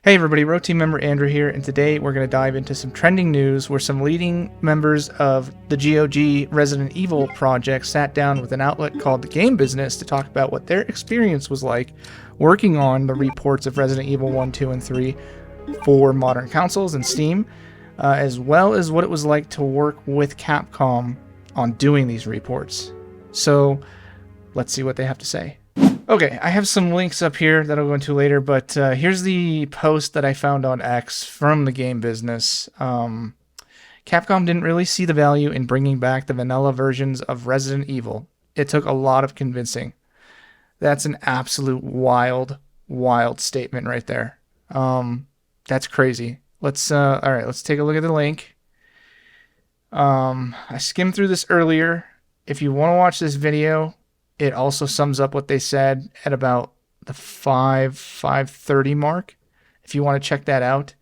Hey everybody, Road Team member Andrew here, and today we're going to dive into some trending news where some leading members of the GOG Resident Evil project sat down with an outlet called The Game Business to talk about what their experience was like working on the reports of Resident Evil 1, 2, and 3 for modern consoles and Steam, as well as what it was like to work with Capcom on doing these reports. So let's see what they have to say. Okay, I have some links up here that I'll go into later, but here's the post that I found on X from The Game Business. Capcom didn't really see the value in bringing back the vanilla versions of Resident Evil. It took a lot of convincing. That's an absolute wild statement right there. That's crazy. All right, let's take a look at the link. I skimmed through this earlier. If you want to watch this video, it also sums up what they said at about the 5:30 mark, if you want to check that out.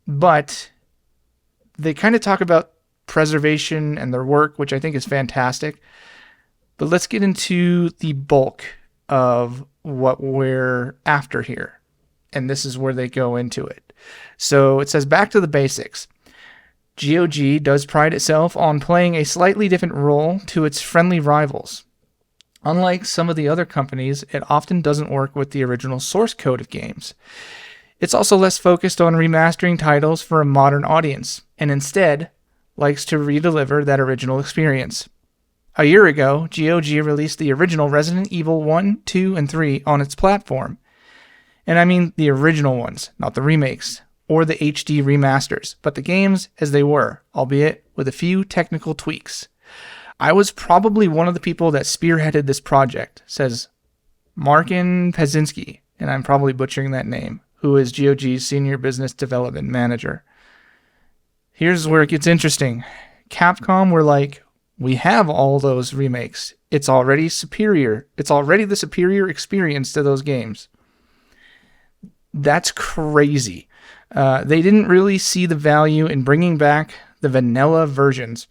But they kind of talk about preservation and their work, which I think is fantastic. But let's get into the bulk of what we're after here. And this is where they go into it. So it says, back to the basics. GOG does pride itself on playing a slightly different role to its friendly rivals. Unlike some of the other companies, it often doesn't work with the original source code of games. It's also less focused on remastering titles for a modern audience, and instead likes to redeliver that original experience. A year ago, GOG released the original Resident Evil 1, 2, and 3 on its platform. And I mean the original ones, not the remakes or the HD remasters, but the games as they were, albeit with a few technical tweaks. I was probably one of the people that spearheaded this project, says Markin Pazinski, and I'm probably butchering that name, who is GOG's Senior Business Development Manager. Here's where it gets interesting. Capcom were like, we have all those remakes. It's already superior. It's already the superior experience to those games. That's crazy. They didn't really see the value in bringing back the vanilla versions.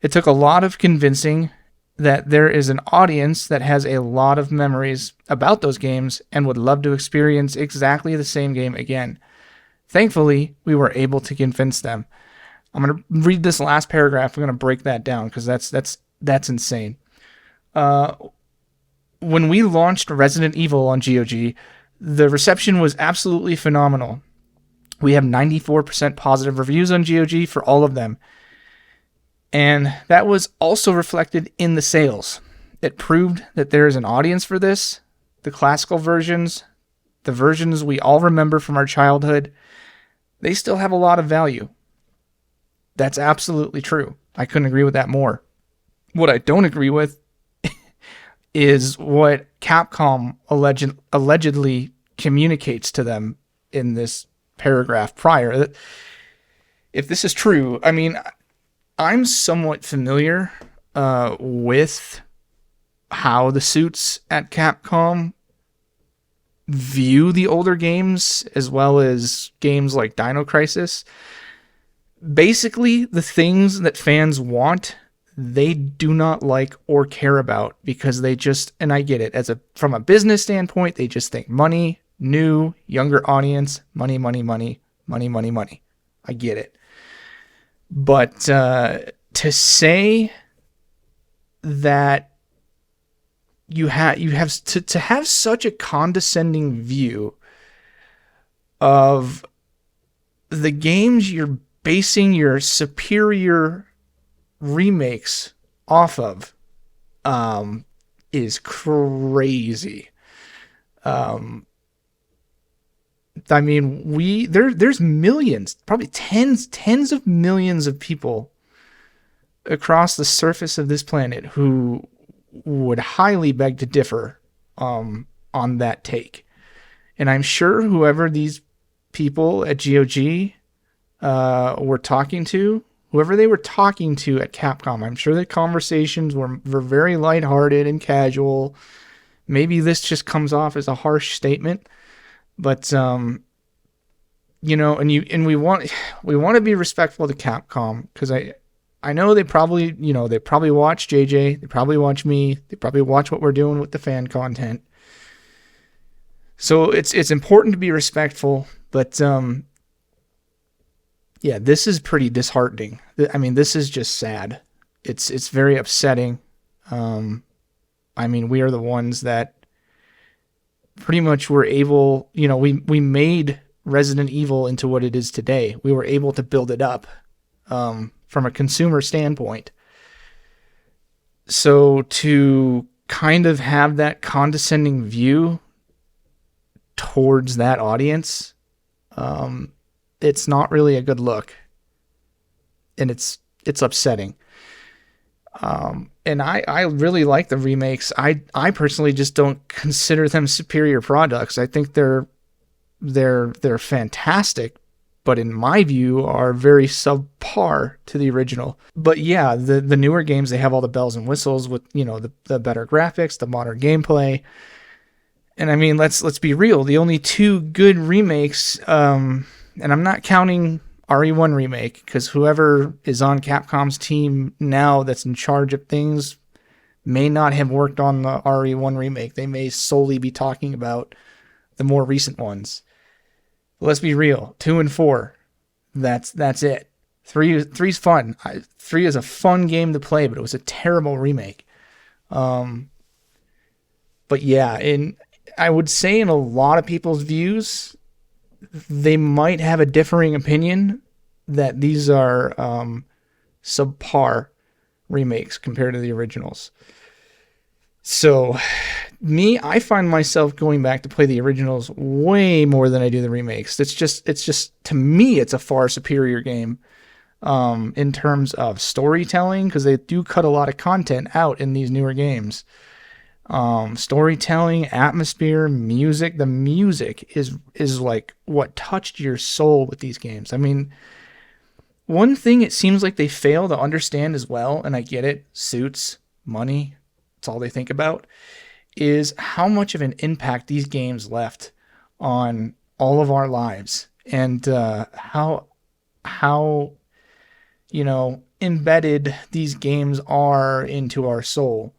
It took a lot of convincing that there is an audience that has a lot of memories about those games and would love to experience exactly the same game again. Thankfully, we were able to convince them. I'm going to read this last paragraph. I'm going to break that down because that's insane. When we launched Resident Evil on GOG, the reception was absolutely phenomenal. We have 94% positive reviews on GOG for all of them. And that was also reflected in the sales. It proved that there is an audience for this. The classical versions, the versions we all remember from our childhood, they still have a lot of value. That's absolutely true. I couldn't agree with that more. What I don't agree with is what Capcom allegedly communicates to them in this paragraph prior. If this is true, I mean, I'm somewhat familiar with how the suits at Capcom view the older games as well as games like Dino Crisis. Basically, the things that fans want, they do not like or care about because they just, and I get it, from a business standpoint, they just think money, new, younger audience, money. I get it. But to say that you have to have such a condescending view of the games you're basing your superior remakes off of is crazy. I mean, there's millions, probably tens of millions of people across the surface of this planet who would highly beg to differ on that take. And I'm sure whoever these people at GOG were talking to, whoever they were talking to at Capcom, I'm sure the conversations were very lighthearted and casual. Maybe this just comes off as a harsh statement. But and we want to be respectful to Capcom because I know they probably watch JJ, they probably watch me, they probably watch what we're doing with the fan content. So it's important to be respectful, but yeah, this is pretty disheartening. I mean, this is just sad. It's very upsetting. Um, I mean, we are the ones that pretty much were able, we made Resident Evil into what it is today. We were able to build it up from a consumer standpoint. So to kind of have that condescending view towards that audience, um, it's not really a good look, and it's upsetting. And I really like the remakes. I personally just don't consider them superior products. I think they're fantastic, but in my view are very subpar to the original. But yeah, the newer games, they have all the bells and whistles with, the better graphics, the modern gameplay. And I mean, let's be real. The only two good remakes, and I'm not counting RE1 remake, because whoever is on Capcom's team now that's in charge of things may not have worked on the RE1 remake. They may solely be talking about the more recent ones. Let's be real. 2 and 4, that's it. Three's fun. Three is a fun game to play, but it was a terrible remake. Um, but yeah, I would say in a lot of people's views, they might have a differing opinion that these are subpar remakes compared to the originals. So, I find myself going back to play the originals way more than I do the remakes. It's just to me, it's a far superior game in terms of storytelling, because they do cut a lot of content out in these newer games. Storytelling, atmosphere, music. The music is like what touched your soul with these games. I mean, one thing it seems like they fail to understand as well, and I get it, suits, money, it's all they think about, is how much of an impact these games left on all of our lives, and how embedded these games are into our soul,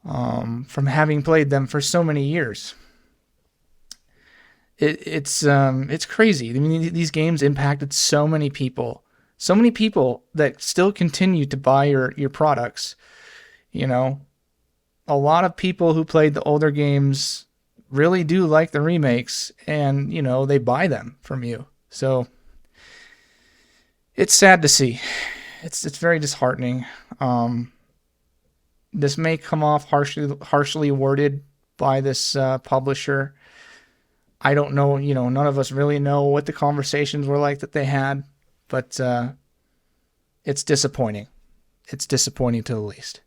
from having played them for so many years. It's crazy. I mean, these games impacted so many people that still continue to buy your products. You know, a lot of people who played the older games really do like the remakes, and they buy them from you. So it's sad to see. It's very disheartening. This may come off harshly worded by this publisher. I don't know. None of us really know what the conversations were like that they had, but it's disappointing. It's disappointing to the least.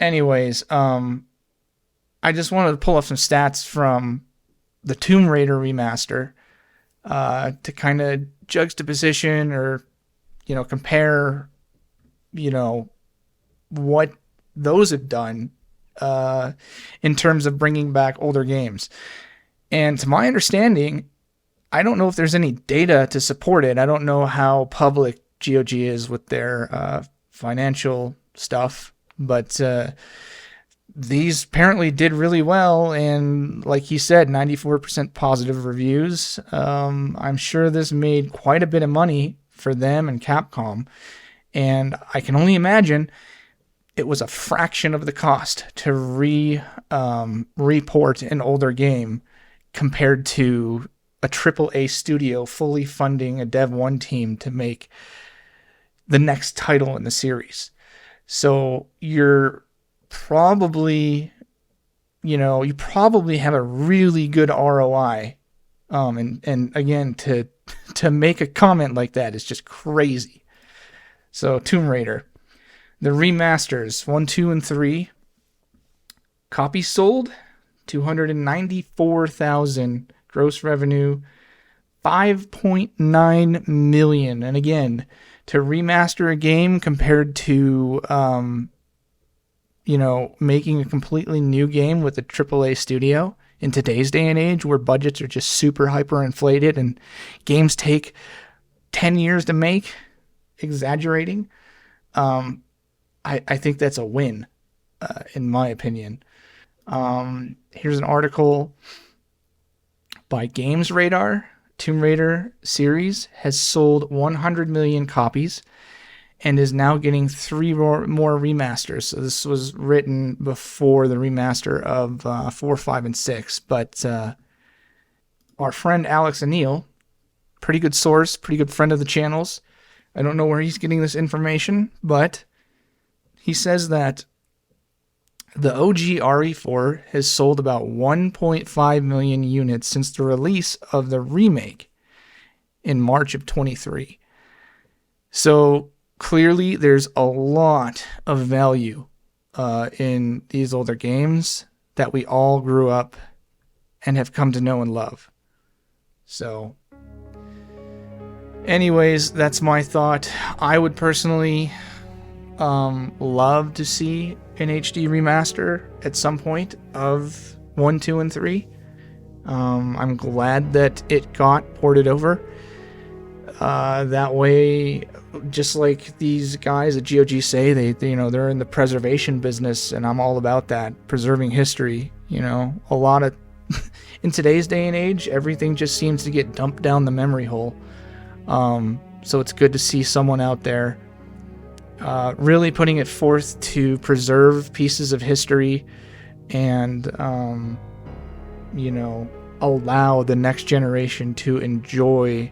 Anyways, I just wanted to pull up some stats from the Tomb Raider remaster to kind of juxtaposition, or compare, what those have done in terms of bringing back older games. And to my understanding, I don't know if there's any data to support it. I don't know how public GOG is with their financial stuff, but these apparently did really well. And like he said, 94% positive reviews. I'm sure this made quite a bit of money for them and Capcom. And I can only imagine it was a fraction of the cost to report an older game compared to a AAA studio fully funding a Dev 1 team to make the next title in the series. So you're probably, you probably have a really good ROI. And again, to make a comment like that is just crazy. So Tomb Raider, the remasters 1, 2, and 3, copies sold 294,000, gross revenue 5.9 million. And again, to remaster a game compared to making a completely new game with a AAA studio in today's day and age, where budgets are just super hyper inflated and games take 10 years to make, exaggerating, I think that's a win, in my opinion. Here's an article. by Games Radar, Tomb Raider series has sold 100 million copies and is now getting 3 more remasters. So this was written before the remaster of 4, 5, and 6. But our friend Alex Anil, pretty good source, pretty good friend of the channel's. I don't know where he's getting this information, but he says that the OG RE4 has sold about 1.5 million units since the release of the remake in March of 23. So clearly there's a lot of value in these older games that we all grew up and have come to know and love. So anyways, that's my thought. I would personally love to see an HD remaster at some point of 1, 2, and 3. I'm glad that it got ported over. That way, just like these guys at GOG say, they're in the preservation business, and I'm all about that, preserving history. A lot of in today's day and age, everything just seems to get dumped down the memory hole. So it's good to see someone out there really putting it forth to preserve pieces of history and, allow the next generation to enjoy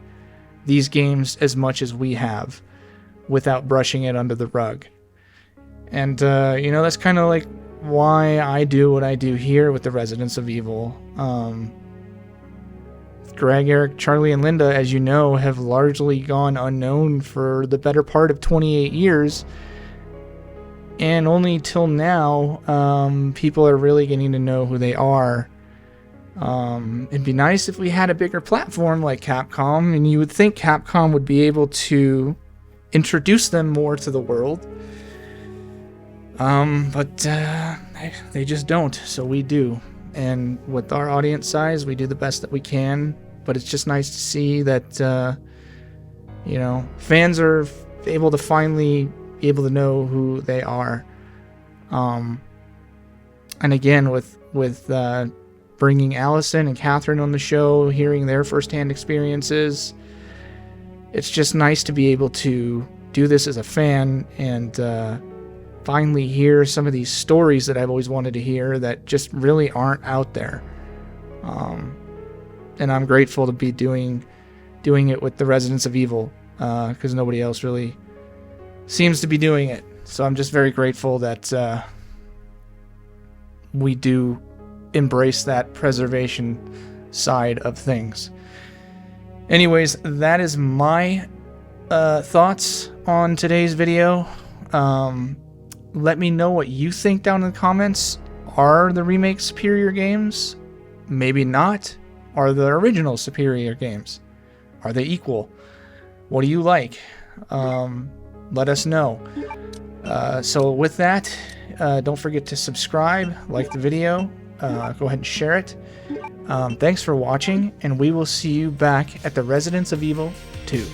these games as much as we have without brushing it under the rug. And, that's kind of like why I do what I do here with the Residents of Evil. Greg, Eric, Charlie, and Linda, as you know, have largely gone unknown for the better part of 28 years. And only till now, people are really getting to know who they are. It'd be nice if we had a bigger platform like Capcom, and you would think Capcom would be able to introduce them more to the world. But they just don't, so we do. And with our audience size, we do the best that we can. But it's just nice to see that, fans are able to finally be able to know who they are. And again, with bringing Allison and Catherine on the show, hearing their firsthand experiences, it's just nice to be able to do this as a fan and finally hear some of these stories that I've always wanted to hear that just really aren't out there. And I'm grateful to be doing it with the Residents of Evil, because nobody else really seems to be doing it. So I'm just very grateful that we do embrace that preservation side of things. Anyways, that is my thoughts on today's video. Let me know what you think down in the comments. Are the remakes superior games? Maybe not. Are the original superior games? Are they equal? What do you like? Let us know. So with that, don't forget to subscribe, like the video, go ahead and share it. Thanks for watching, and we will see you back at the Residents of Evil 2.